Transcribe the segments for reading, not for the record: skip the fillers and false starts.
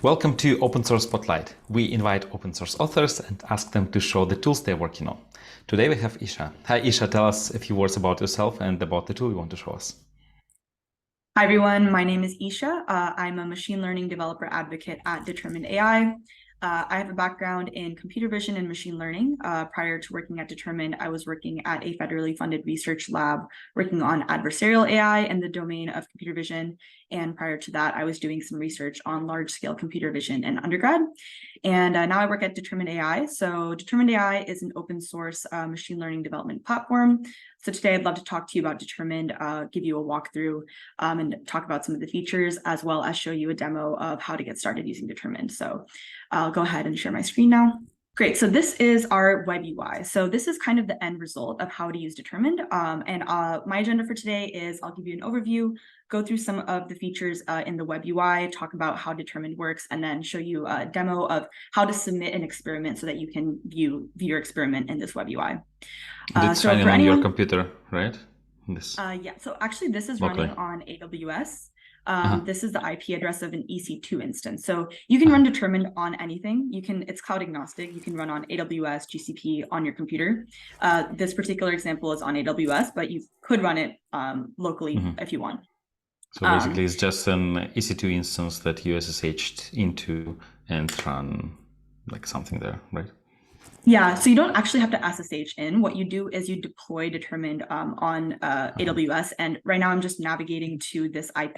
Welcome to Open Source Spotlight. We invite open source authors and ask them to show the tools they're working on. Today we have Isha. Hi Isha, tell us a few words about yourself and about the tool you want to show us. Hi everyone, my name is Isha. I'm a machine learning developer advocate at Determined AI. I have a background in computer vision and machine learning. Prior to working at Determined, I was working at a federally funded research lab working on adversarial AI in the domain of computer vision. And prior to that, I was doing some research on large-scale computer vision in undergrad. And now I work at Determined AI. So Determined AI is an open source machine learning development platform. So today I'd love to talk to you about Determined, give you a walkthrough and talk about some of the features, as well as show you a demo of how to get started using Determined. So I'll go ahead and share my screen now. Great, so this is our WebUI. So this is kind of the end result of how to use Determined. My agenda for today is I'll give you an overview, go through some of the features in the WebUI, talk about how Determined works, and then show you a demo of how to submit an experiment so that you can view your experiment in this WebUI. It's running on your computer, right? Yeah, so actually this is running on AWS. This is the IP address of an EC2 instance. So you can run Determined on anything. It's cloud agnostic. You can run on AWS, GCP on your computer. This particular example is on AWS, but you could run it locally if you want. So basically it's just an EC2 instance that you SSH'd into and run like something there, right? Yeah, so you don't actually have to SSH in. What you do is you deploy Determined on AWS. And right now I'm just navigating to this IP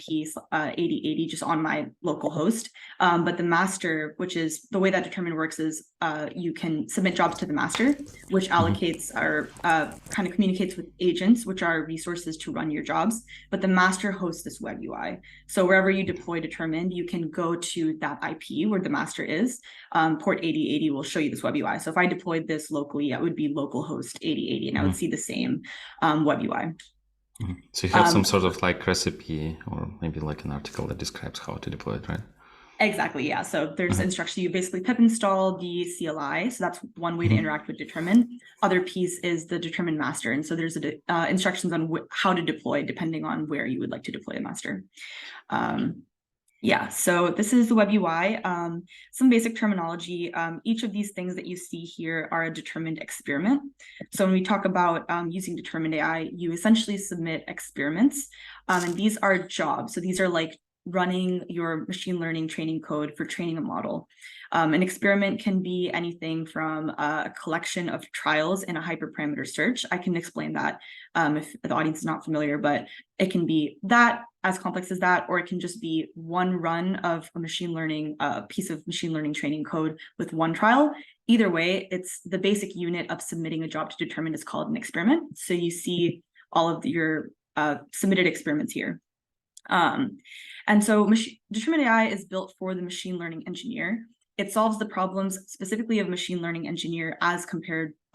8080 just on my local host. But the master, which is the way that Determined works, is you can submit jobs to the master, which allocates or kind of communicates with agents, which are resources to run your jobs. But the master hosts this web UI. So wherever you deploy Determined, you can go to that IP where the master is. Port 8080 will show you this web UI. So if I deployed this locally, it would be localhost 8080, and I would see the same web UI. So you have some sort of like recipe or maybe like an article that describes how to deploy it, right? Exactly, yeah. So there's instruction. You basically pip install the CLI. So that's one way to interact with Determined. Other piece is the Determined master. And so there's instructions on how to deploy depending on where you would like to deploy a master. Yeah, so this is the web UI. Some basic terminology. Each of these things that you see here are a Determined experiment. So when we talk about using Determined AI, you essentially submit experiments, and these are jobs. So these are like running your machine learning training code for training a model. An experiment can be anything from a collection of trials in a hyperparameter search. I can explain that if the audience is not familiar, but it can be that, as complex as that, or it can just be one run of a machine learning piece of machine learning training code with one trial. Either way, it's the basic unit of submitting a job to Determined is called an experiment. So you see all of your submitted experiments here. And so Determined AI is built for the machine learning engineer. It solves the problems specifically of machine learning engineer as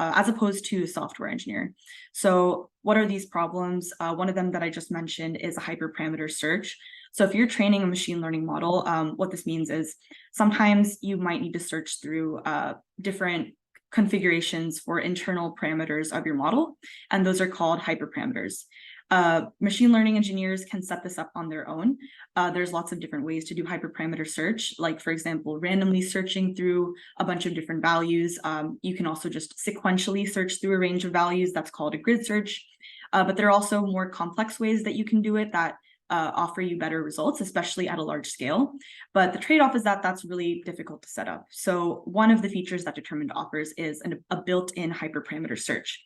opposed to a software engineer. So what are these problems? One of them that I just mentioned is a hyperparameter search. So if you're training a machine learning model, what this means is sometimes you might need to search through different configurations for internal parameters of your model, and those are called hyperparameters. Machine learning engineers can set this up on their own. There's lots of different ways to do hyperparameter search, like, for example, randomly searching through a bunch of different values. You can also just sequentially search through a range of values. That's called a grid search. But there are also more complex ways that you can do it that offer you better results, especially at a large scale. But the trade-off is that that's really difficult to set up. So one of the features that Determined offers is a built-in hyperparameter search.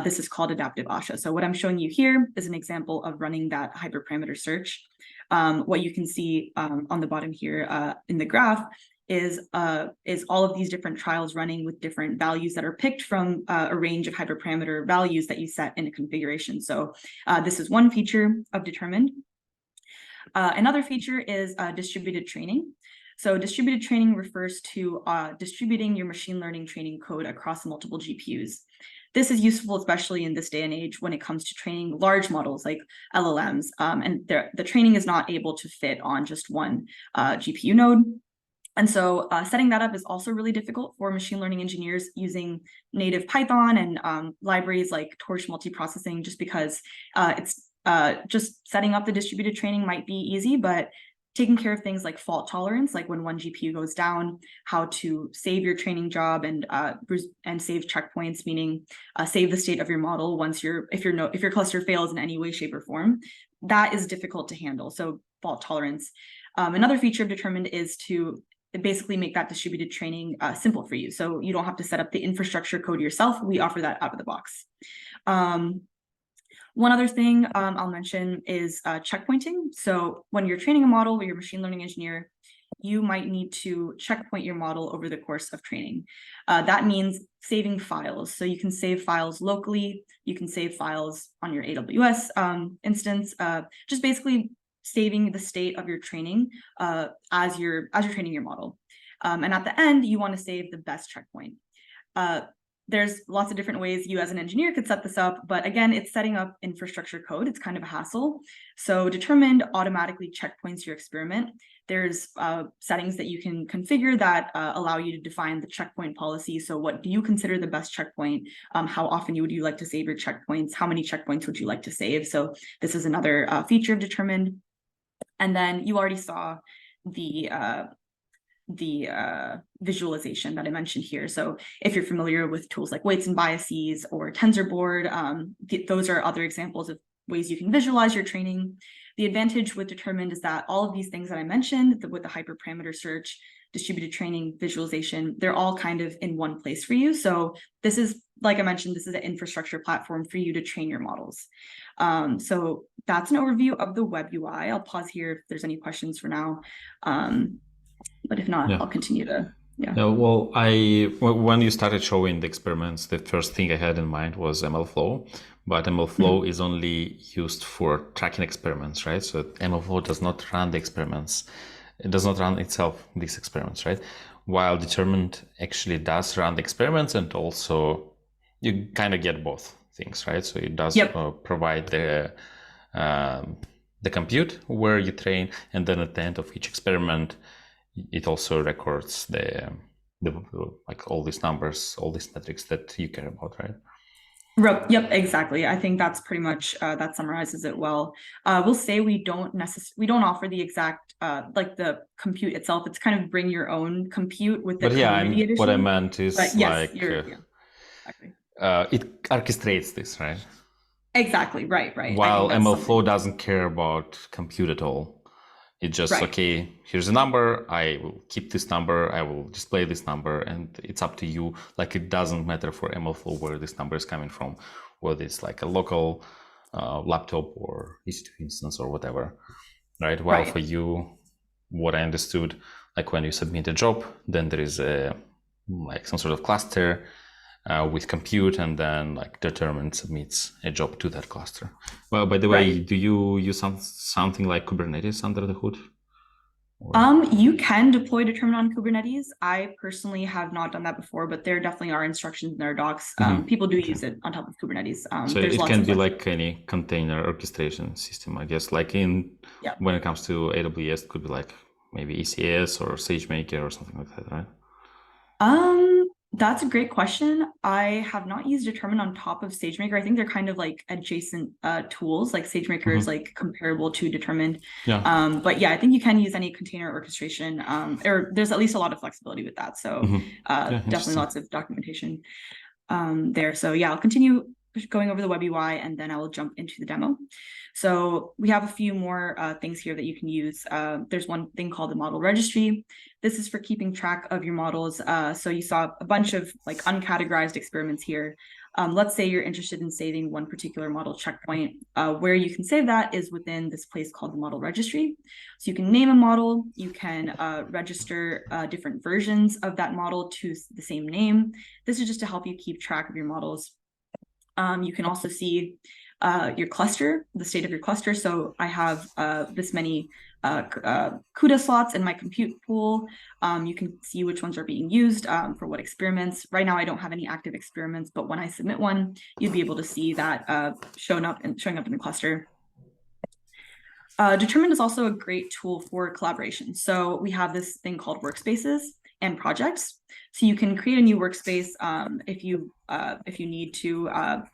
This is called adaptive Isha. So what I'm showing you here is an example of running that hyperparameter search. What you can see on the bottom here in the graph is all of these different trials running with different values that are picked from a range of hyperparameter values that you set in a configuration. So this is one feature of Determined. Another feature is distributed training. So distributed training refers to distributing your machine learning training code across multiple GPUs. This is useful, especially in this day and age when it comes to training large models like LLMs, and the training is not able to fit on just one GPU node. And so setting that up is also really difficult for machine learning engineers using native Python and libraries like Torch multiprocessing, just because it's just setting up the distributed training might be easy, but taking care of things like fault tolerance, like when one GPU goes down, how to save your training job and save checkpoints, meaning save the state of your model once if your cluster fails in any way, shape, or form. That is difficult to handle. So fault tolerance. Another feature of Determined is to basically make that distributed training simple for you. So you don't have to set up the infrastructure code yourself. We offer that out of the box. One other thing I'll mention is checkpointing. So when you're training a model, when you're a machine learning engineer, you might need to checkpoint your model over the course of training. That means saving files. So you can save files locally, you can save files on your AWS instance, just basically saving the state of your training as you're training your model. And at the end, you want to save the best checkpoint. There's lots of different ways you as an engineer could set this up, but again, it's setting up infrastructure code. It's kind of a hassle. So Determined automatically checkpoints your experiment. There's settings that you can configure that allow you to define the checkpoint policy. So what do you consider the best checkpoint? How often would you like to save your checkpoints? How many checkpoints would you like to save? So this is another feature of Determined. And then you already saw the visualization that I mentioned here. So if you're familiar with tools like weights and biases or TensorBoard, those are other examples of ways you can visualize your training. The advantage with Determined is that all of these things that I mentioned, with the hyperparameter search, distributed training, visualization, they're all kind of in one place for you. So this is, like I mentioned, this is an infrastructure platform for you to train your models. So that's an overview of the WebUI. I'll pause here if there's any questions for now. But if not, I'll continue to, well, when you started showing the experiments, the first thing I had in mind was MLFlow, but MLFlow is only used for tracking experiments, right? So MLFlow does not run the experiments. It does not run itself, these experiments, right? While Determined actually does run the experiments, and also you kind of get both things, right? So it does provide the compute where you train, and then at the end of each experiment, it also records the like all these numbers, all these metrics that you care about, right? Yep, exactly. I think that's pretty much that summarizes it well. We'll say we don't offer the exact like the compute itself. It's kind of bring your own compute with the community edition. What I meant is yes, exactly. It orchestrates this, right? Exactly. Right. While MLFlow doesn't care about compute at all. It just, okay, here's a number, I will keep this number, I will display this number, and it's up to you. Like, it doesn't matter for MLFlow where this number is coming from, whether it's like a local laptop or EC2 instance or whatever, right? While for you, what I understood, like when you submit a job, then there is like some sort of cluster with compute, and then like Determined submits a job to that cluster. Well, by the way, do you use something like Kubernetes under the hood? You can deploy Determined on Kubernetes. I personally have not done that before, but there definitely are instructions in their docs. People do use it on top of Kubernetes. So it can be like any container orchestration system, I guess. Like when it comes to AWS, it could be like maybe ECS or SageMaker or something like that, right? That's a great question. I have not used Determined on top of SageMaker. I think they're kind of like adjacent tools. Like SageMaker is like comparable to Determined. But yeah, I think you can use any container orchestration, or there's at least a lot of flexibility with that. So definitely lots of documentation there. So yeah, I'll continue going over the WebUI, and then I will jump into the demo. So we have a few more things here that you can use. There's one thing called the model registry. This is for keeping track of your models. So you saw a bunch of like uncategorized experiments here. Let's say you're interested in saving one particular model checkpoint. Where you can save that is within this place called the model registry. So you can name a model, you can register different versions of that model to the same name. This is just to help you keep track of your models. You can also see your cluster, the state of your cluster. So I have this many CUDA slots in my compute pool. You can see which ones are being used for what experiments. Right now, I don't have any active experiments, but when I submit one, you'd be able to see that showing up in the cluster. Determined is also a great tool for collaboration. So we have this thing called workspaces and projects. So you can create a new workspace if you need to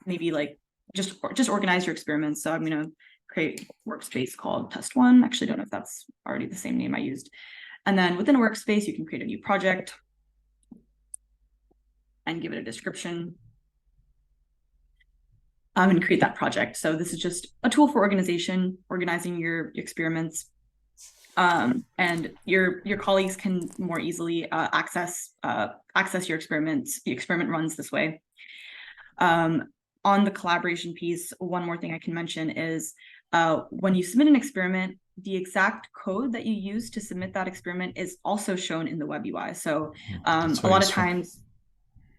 maybe like just organize your experiments. So I'm going to create workspace called test1. Actually, don't know if that's already the same name I used. And then within a workspace, you can create a new project and give it a description. And create that project. So this is just a tool for organizing your experiments. And your colleagues can more easily access your experiments. The experiment runs this way. On the collaboration piece, one more thing I can mention is when you submit an experiment, the exact code that you use to submit that experiment is also shown in the WebUI. So a lot of times,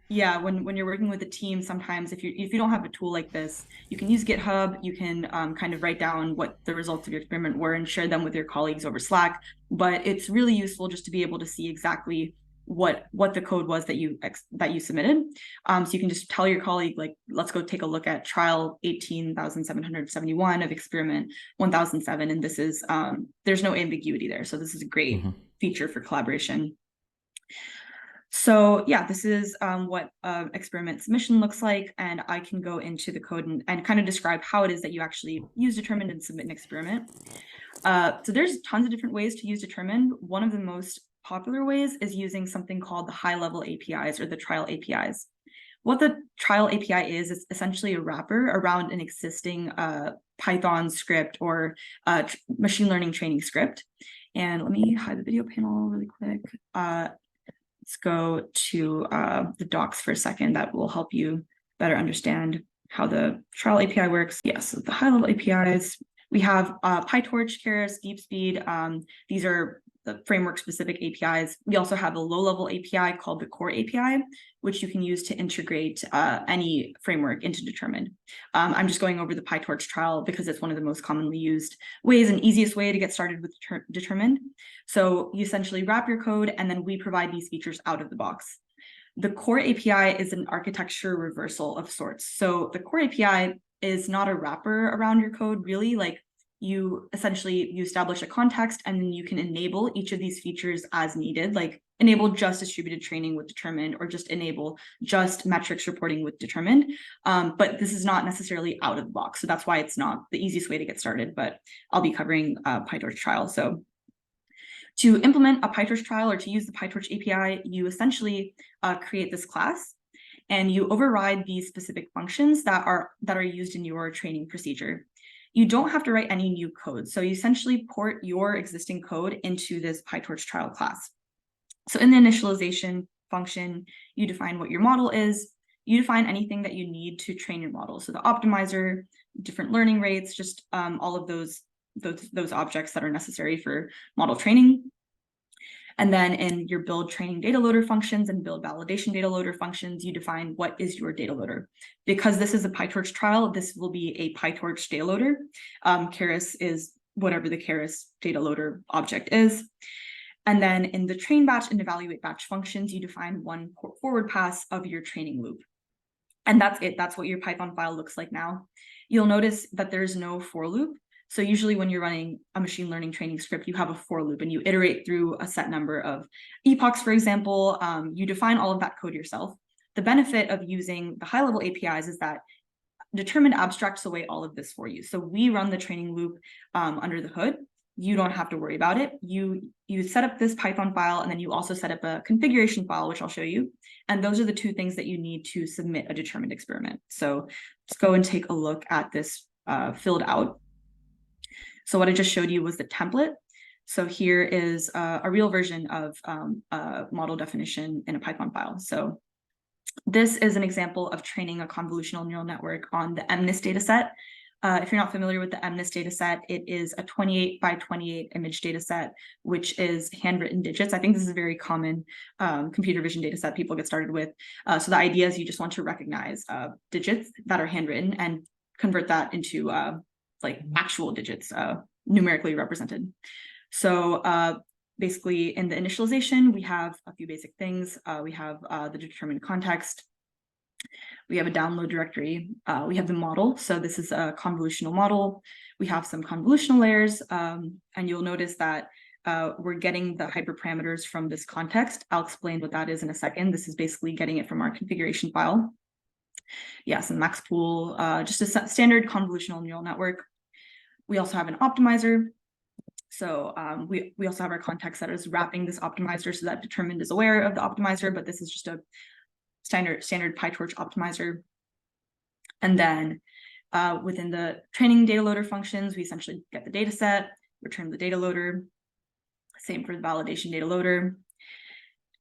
yeah, when you're working with a team, sometimes if you don't have a tool like this, you can use GitHub. You can kind of write down what the results of your experiment were and share them with your colleagues over Slack. But it's really useful just to be able to see exactly what the code was that you submitted. So you can just tell your colleague, like, let's go take a look at trial 18,771 of experiment 1007, and this is there's no ambiguity there. So this is a great feature for collaboration. So yeah, this is what experiment submission looks like, and I can go into the code and kind of describe how it is that you actually use determined and submit an experiment. So there's tons of different ways to use determined. One of the most popular ways is using something called the high-level APIs or the trial APIs. What the trial API is essentially a wrapper around an existing Python script or machine learning training script. And let me hide the video panel really quick. Let's go to the docs for a second. That will help you better understand how the trial API works. Yes, so the high-level APIs, we have PyTorch, Keras, DeepSpeed. These are the framework-specific APIs. We also have a low-level API called the core API, which you can use to integrate any framework into determined. I'm just going over the PyTorch trial because it's one of the most commonly used ways and easiest way to get started with determined. So you essentially wrap your code, and then we provide these features out of the box. The core API is an architecture reversal of sorts. So the core API is not a wrapper around your code, really. Like, you establish a context, and then you can enable each of these features as needed, like enable just distributed training with determined, or just enable just metrics reporting with determined. But this is not necessarily out of the box. So that's why it's not the easiest way to get started, but I'll be covering PyTorch trial. So to implement a PyTorch trial or to use the PyTorch API, you essentially create this class, and you override these specific functions that are used in your training procedure. You don't have to write any new code. So you essentially port your existing code into this PyTorch trial class. So in the initialization function, you define what your model is. You define anything that you need to train your model. So the optimizer, different learning rates, just all of those objects that are necessary for model training. And then in your build training data loader functions and build validation data loader functions, you define what is your data loader. Because this is a PyTorch trial, this will be a PyTorch data loader. Keras is whatever the Keras data loader object is. And then in the train batch and evaluate batch functions, you define one forward pass of your training loop. And that's it. That's what your Python file looks like now. You'll notice that there's no for loop. So usually when you're running a machine learning training script, you have a for loop and you iterate through a set number of epochs, for example. You define all of that code yourself. The benefit of using the high-level APIs is that determined abstracts away all of this for you. So we run the training loop under the hood. You don't have to worry about it. You set up this Python file, and then you also set up a configuration file, which I'll show you. And those are the two things that you need to submit a determined experiment. So let's go and take a look at this filled out. So what I just showed you was the template. So here is a real version of model definition in a Python file. So this is an example of training a convolutional neural network on the MNIST dataset. If you're not familiar with the MNIST dataset, it is a 28 by 28 image dataset, which is handwritten digits. I think this is a very common computer vision dataset people get started with. So the idea is you just want to recognize digits that are handwritten and convert that into like actual digits, numerically represented. So basically in the initialization, we have a few basic things. We have the determined context. We have a download directory. We have the model. So this is a convolutional model. We have some convolutional layers, and you'll notice that we're getting the hyperparameters from this context. I'll explain what that is in a second. This is basically getting it from our configuration file. Yeah, some max pool, just a standard convolutional neural network. We also have an optimizer. So we also have our context that is wrapping this optimizer so that determined is aware of the optimizer, but this is just a standard PyTorch optimizer. And then within the training data loader functions, we essentially get the data set, return the data loader. Same for the validation data loader.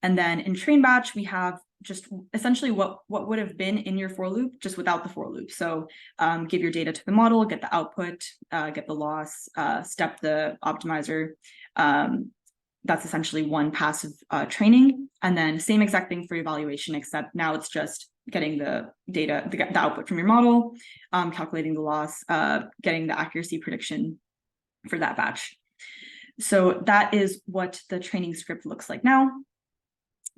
And then in train batch, we have just essentially what would have been in your for loop, just without the for loop. So give your data to the model, get the output, get the loss, step the optimizer. That's essentially one pass of training. And then same exact thing for evaluation, except now it's just getting the data, the output from your model, calculating the loss, getting the accuracy prediction for that batch. So that is what the training script looks like now.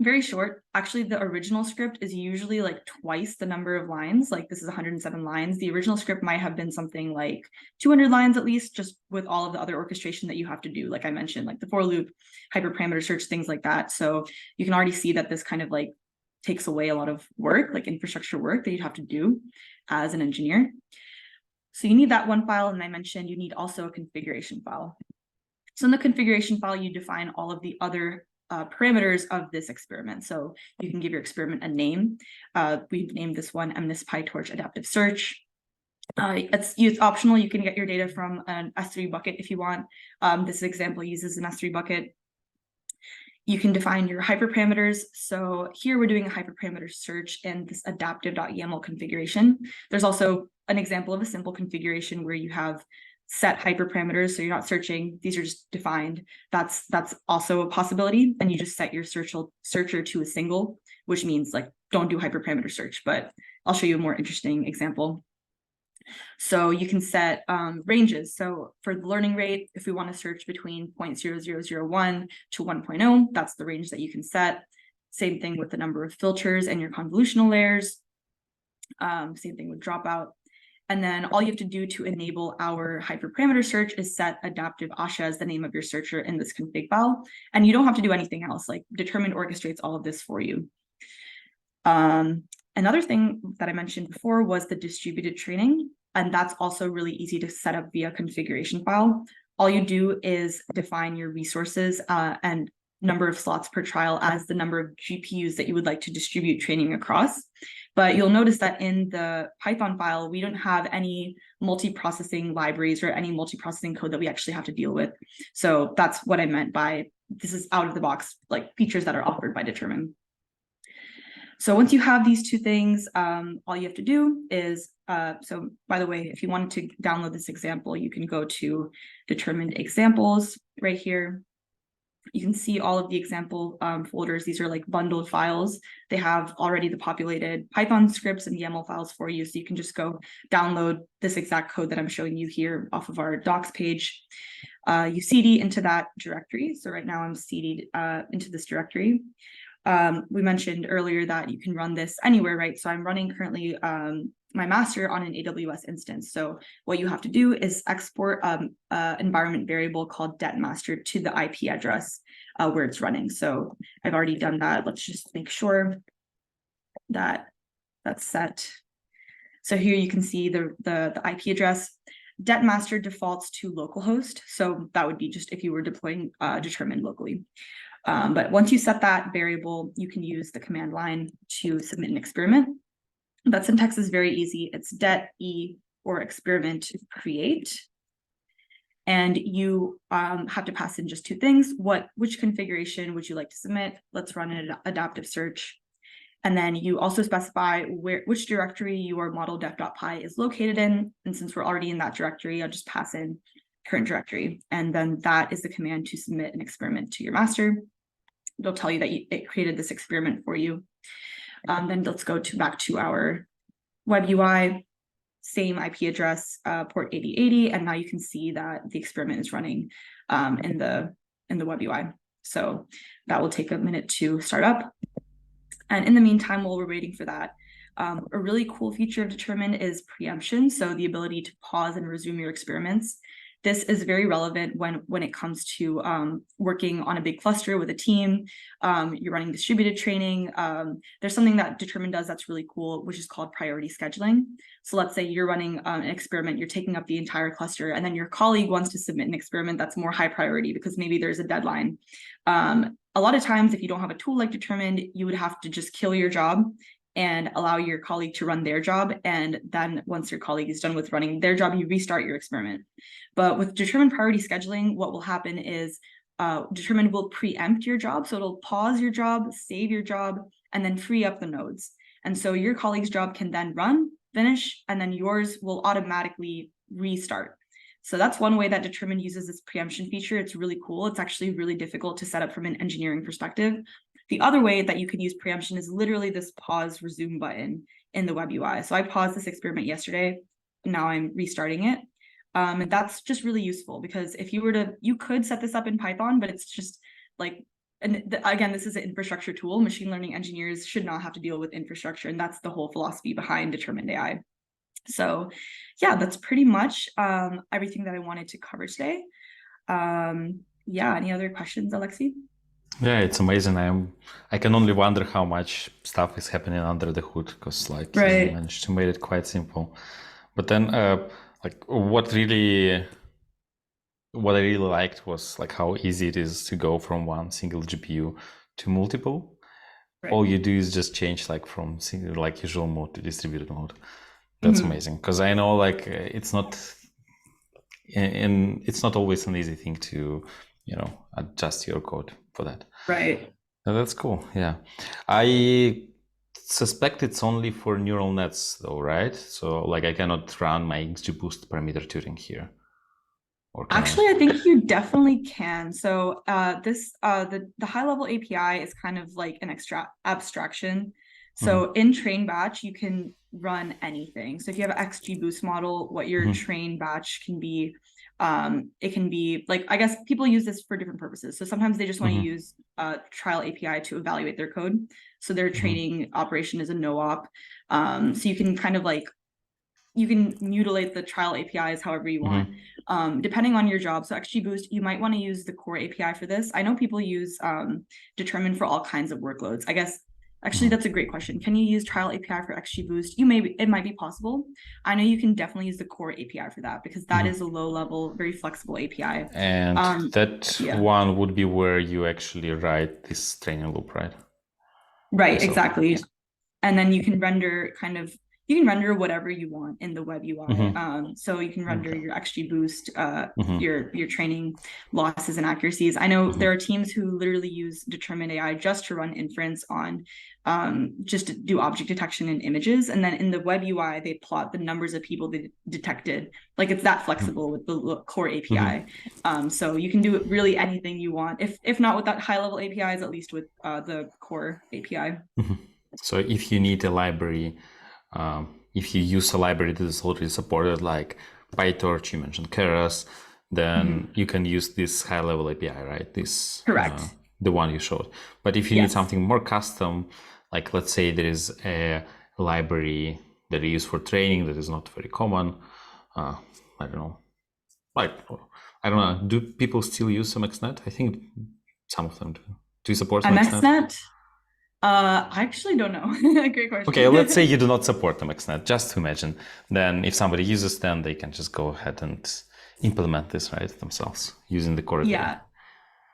Very short. Actually, the original script is usually like twice the number of lines. Like this is 107 lines. The original script might have been something like 200 lines at least, just with all of the other orchestration that you have to do. Like I mentioned, like the for loop, hyperparameter search, things like that. So you can already see that this kind of like takes away a lot of work, like infrastructure work that you'd have to do as an engineer. So you need that one file. And I mentioned you need also a configuration file. So in the configuration file, you define all of the other parameters of this experiment. So you can give your experiment a name. We've named this one MNIST PyTorch Adaptive Search. It's optional. You can get your data from an S3 bucket if you want. This example uses an S3 bucket. You can define your hyperparameters. So here we're doing a hyperparameter search in this adaptive.yaml configuration. There's also an example of a simple configuration where you have set hyperparameters, so you're not searching, these are just defined. That's also a possibility, and you just set your searcher to a single, which means like don't do hyperparameter search, but I'll show you a more interesting example. So you can set ranges. So for the learning rate, if we want to search between 0.0001 to 1.0, that's the range that you can set. Same thing with the number of filters and your convolutional layers. Same thing with dropout. And then all you have to do to enable our hyperparameter search is set adaptive Isha as the name of your searcher in this config file. And you don't have to do anything else, like determined orchestrates all of this for you. Another thing that I mentioned before was the distributed training. And that's also really easy to set up via configuration file. All you do is define your resources and number of slots per trial as the number of GPUs that you would like to distribute training across. But you'll notice that in the Python file, we don't have any multiprocessing libraries or any multiprocessing code that we actually have to deal with. So that's what I meant by this is out of the box, like features that are offered by Determine. So once you have these two things, all you have to do is, so by the way, if you wanted to download this example, you can go to determined examples right here. You can see all of the example folders. These are like bundled files. They have already the populated Python scripts and YAML files for you. So you can just go download this exact code that I'm showing you here off of our docs page. You CD into that directory. So right now I'm CD'd into this directory. We mentioned earlier that you can run this anywhere, right? So I'm running currently my master on an AWS instance. So what you have to do is export environment variable called det_master to the IP address where it's running. So I've already done that. Let's just make sure that that's set. So here you can see the IP address. Det_master defaults to localhost. So that would be just if you were deploying Determine locally. But once you set that variable, you can use the command line to submit an experiment. That syntax is very easy. It's det e or experiment create. And you have to pass in just two things. Which configuration would you like to submit? Let's run an adaptive search. And then you also specify which directory your model def.py is located in. And since we're already in that directory, I'll just pass in current directory. And then that is the command to submit an experiment to your master. It'll tell you that it created this experiment for you. Then let's go back to our WebUI, same IP address, port 8080, and now you can see that the experiment is running in the WebUI. So that will take a minute to start up. And in the meantime, while we're waiting for that, a really cool feature of Determine is preemption. So the ability to pause and resume your experiments. this is very relevant when it comes to working on a big cluster with a team. You're running distributed training. There's something that Determined does that's really cool, which is called priority scheduling. So let's say you're running an experiment, you're taking up the entire cluster, and then your colleague wants to submit an experiment that's more high priority because maybe there's a deadline. A lot of times, if you don't have a tool like Determined, you would have to just kill your job and allow your colleague to run their job. And then once your colleague is done with running their job, you restart your experiment. But with Determined priority scheduling, what will happen is Determined will preempt your job. So it'll pause your job, save your job, and then free up the nodes. And so your colleague's job can then run, finish, and then yours will automatically restart. So that's one way that Determined uses this preemption feature. It's really cool. It's actually really difficult to set up from an engineering perspective. The other way that you could use preemption is literally this pause resume button in the WebUI. So I paused this experiment yesterday. Now I'm restarting it. And that's just really useful because if you were to, you could set this up in Python, but it's just like, and again, this is an infrastructure tool. Machine learning engineers should not have to deal with infrastructure. And that's the whole philosophy behind Determined AI. So yeah, that's pretty much everything that I wanted to cover today. Yeah, any other questions, Alexei? Yeah, it's amazing. I can only wonder how much stuff is happening under the hood because like Right. you managed to make it quite simple. But then like what I really liked was like how easy it is to go from one single GPU to multiple. Right. All you do is just change like from single like usual mode to distributed mode. That's amazing because I know like it's not always an easy thing to adjust your code for that. Right. That's cool. Yeah, I suspect it's only for neural nets though, right? So like I cannot run my XGBoost parameter tuning here. Or actually, I think you definitely can. So the high level API is kind of like an abstraction. So in train batch, you can run anything. So if you have an XGBoost model, what your train batch can be, it can be like, I guess people use this for different purposes. So sometimes they just want to use trial API to evaluate their code. So their training operation is a no-op. So you can kind of like, you can mutilate the trial APIs however you want, depending on your job. So XGBoost, you might want to use the core API for this. I know people use Determined for all kinds of workloads. I guess, actually, that's a great question. Can you use trial API for XGBoost? It might be possible. I know you can definitely use the core API for that because that is a low level, very flexible API. And that one would be where you actually write this training loop, right? Right, exactly. And then you can render you can render whatever you want in the WebUI. So you can render your XGBoost, your training losses and accuracies. I know there are teams who literally use Determined AI just to run inference on, just to do object detection in images. And then in the WebUI, they plot the numbers of people they detected. Like it's that flexible with the core API. So you can do really anything you want. If not with that high level APIs, at least with the core API. So if you need a library, if you use a library that is already supported, like PyTorch, you mentioned Keras, then you can use this high-level API, right? This correct, the one you showed. But if you need something more custom, like let's say there is a library that you use for training that is not very common. I don't know. Like I don't know. Do people still use MXNet? I think some of them do. Do you support MXNet? I actually don't know. Great question. Okay, let's say you do not support MXNet, just to imagine. Then if somebody uses them, they can just go ahead and implement this, right, themselves using the core API. Yeah.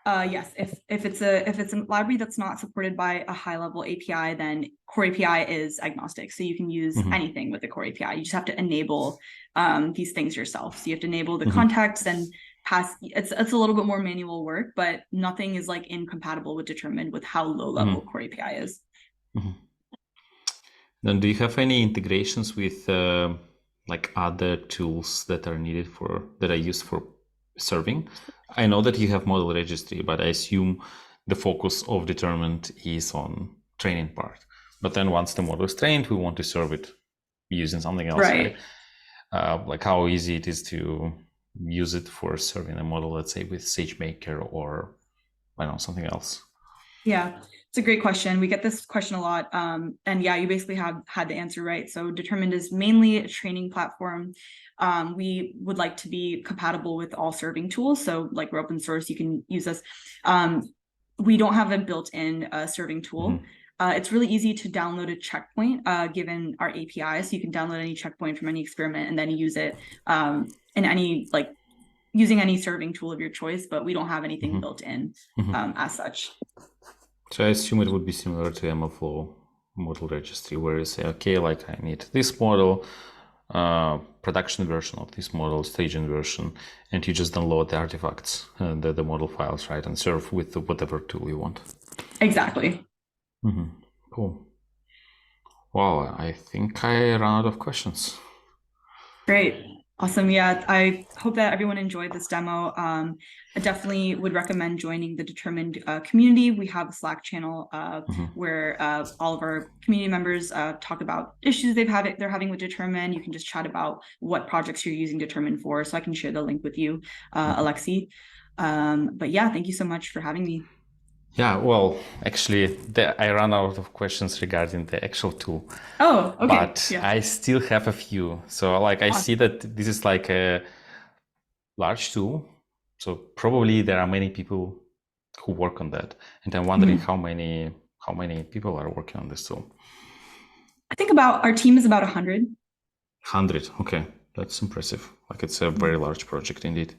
Yes, if it's a library that's not supported by a high level API, then core API is agnostic. So you can use anything with the core API. You just have to enable these things yourself. So you have to enable the context and pass. It's a little bit more manual work, but nothing is like incompatible with Determined with how low level core API is. Then do you have any integrations with like other tools that are needed that are used for serving? I know that you have model registry, but I assume the focus of Determined is on training part. But then once the model is trained, we want to serve it using something else, right? Like how easy it is to use it for serving a model, let's say with SageMaker or I don't know, something else. Yeah. It's a great question. We get this question a lot. And yeah, you basically have had the answer right. So Determined is mainly a training platform. We would like to be compatible with all serving tools. So like we're open source, you can use us. We don't have a built-in serving tool. It's really easy to download a checkpoint given our API. So you can download any checkpoint from any experiment and then use it in any using any serving tool of your choice, but we don't have anything built in as such. So I assume it would be similar to MLFlow model registry, where you say, okay, like I need this model, production version of this model, staging version, and you just download the artifacts, the model files, right, and serve with whatever tool you want. Exactly. Cool. Wow, I think I ran out of questions. Great. Awesome. Yeah, I hope that everyone enjoyed this demo. I definitely would recommend joining the Determined community. We have a Slack channel where all of our community members talk about issues they're having with Determined. You can just chat about what projects you're using Determined for. So I can share the link with you, Alexi. But yeah, thank you so much for having me. Yeah, well, actually, I ran out of questions regarding the actual tool. Oh, okay. But yeah. I still have a few. So like I see that this is like a large tool. So probably there are many people who work on that. And I'm wondering how many people are working on this tool. I think our team is about 100. 100, okay. That's impressive. Like it's a very large project indeed.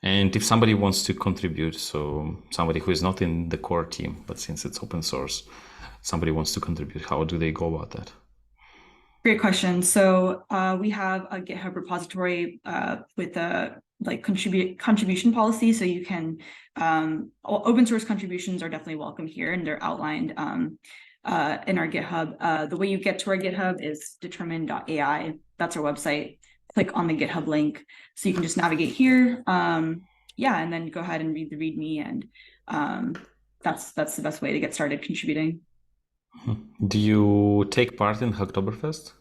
And if somebody wants to contribute, so somebody who is not in the core team, but since it's open source, somebody wants to contribute, how do they go about that? Great question. So we have a GitHub repository with a contribution policy. So you can, open source contributions are definitely welcome here, and they're outlined in our GitHub. The way you get to our GitHub is determined.ai. That's our website. Click on the GitHub link. So you can just navigate here. Yeah, and then go ahead and read the README, and that's the best way to get started contributing. Do you take part in Hacktoberfest?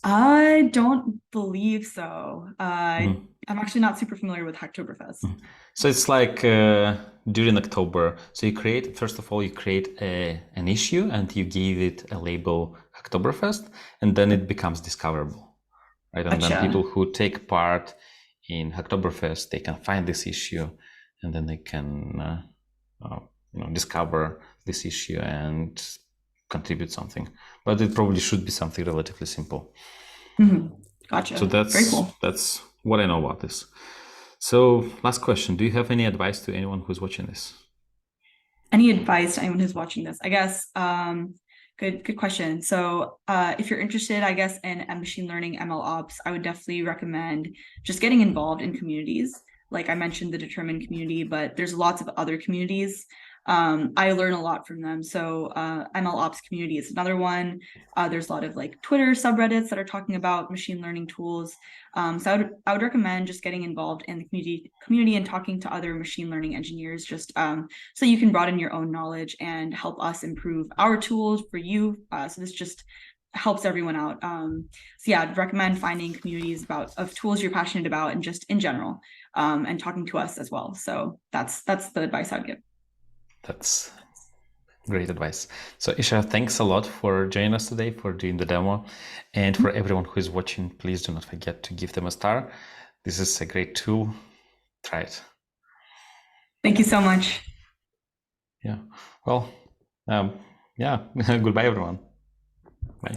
I don't believe so. I'm actually not super familiar with Hacktoberfest. So it's like during October. So first of all, you create an issue and you give it a label Hacktoberfest, and then it becomes discoverable. Right? And then people who take part in Hacktoberfest, they can find this issue, and then they can discover this issue and contribute something. But it probably should be something relatively simple. Gotcha. So that's very cool. That's what I know about this. So last question, do you have any advice to anyone who's watching this? Any advice to anyone who's watching this? I guess good question. So if you're interested, I guess, in machine learning, ML ops, I would definitely recommend just getting involved in communities. Like I mentioned the Determined community, but there's lots of other communities. I learn a lot from them. So ML ops community is another one. There's a lot of like Twitter subreddits that are talking about machine learning tools. So I would recommend just getting involved in the community and talking to other machine learning engineers, just so you can broaden your own knowledge and help us improve our tools for you. So this just helps everyone out. So yeah, I'd recommend finding communities of tools you're passionate about, and just in general, and talking to us as well. So that's the advice I'd give. That's great advice. So Isha, thanks a lot for joining us today, for doing the demo. And for everyone who is watching, please do not forget to give them a star. This is a great tool. Try it. Thank you so much. Yeah. Well, yeah. Goodbye, everyone. Bye.